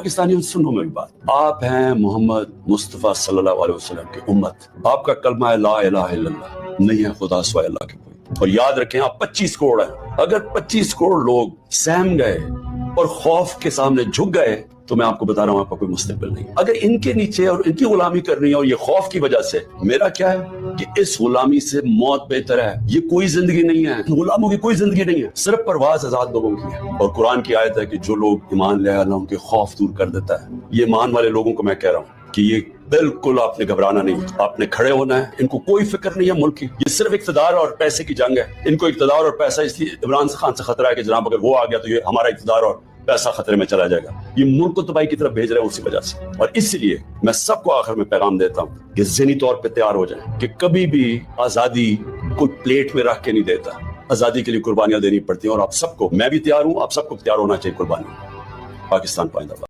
पाकिस्तानियों सुनो मेरी बात, आप हैं मोहम्मद मुस्तफ़ा सल्लल्लाहु अलैहि वसल्लम की उम्मत, आपका कलमा है ला इलाहा इल्लल्लाह, नहीं है खुदा सिवाय अल्लाह के कोई। और याद रखें आप 25 करोड़ हैं, अगर 25 करोड़ लोग सहम गए और खौफ के सामने झुक गए तो मैं आपको बता रहा हूं आपका कोई मुस्तकबिल नहीं। अगर इनके नीचे और इनकी गुलामी करनी है और ये खौफ की वजह से, मेरा क्या है कि इस गुलामी से मौत बेहतर है। ये कोई जिंदगी नहीं है, गुलामों की कोई जिंदगी नहीं है, सिर्फ परवाज आजाद लोगों की है। और कुरान की आयत है कि जो लोग ईमान ले आए अल्लाह उनके खौफ दूर कर देता है। ये ईमान वाले लोगों को मैं कह रहा हूँ कि ये बिल्कुल आपने घबराना नहीं, आपने खड़े होना है। इनको कोई फिक्र नहीं है मुल्क की, ये सिर्फ इक्तदार और पैसे की जंग है। इनको इक्तदार और पैसा इसलिए इमरान खान से खतरा है कि जनाब अगर वो आ गया तो ये हमारा इक्तदार और पैसा खतरे में चला जाएगा। ये मुल्क को तबाही की तरफ भेज रहे हैं उसी वजह से। और इसलिए मैं सबको आखिर में पैगाम देता हूँ कि ज़हनी तौर पे तैयार हो जाए कि कभी भी आजादी कोई प्लेट में रख के नहीं देता, आजादी के लिए कुर्बानियां देनी पड़ती हैं। और आप सबको, मैं भी तैयार हूँ, आप सबको तैयार होना चाहिए कुर्बानी। पाकिस्तान पाइंदाबाद।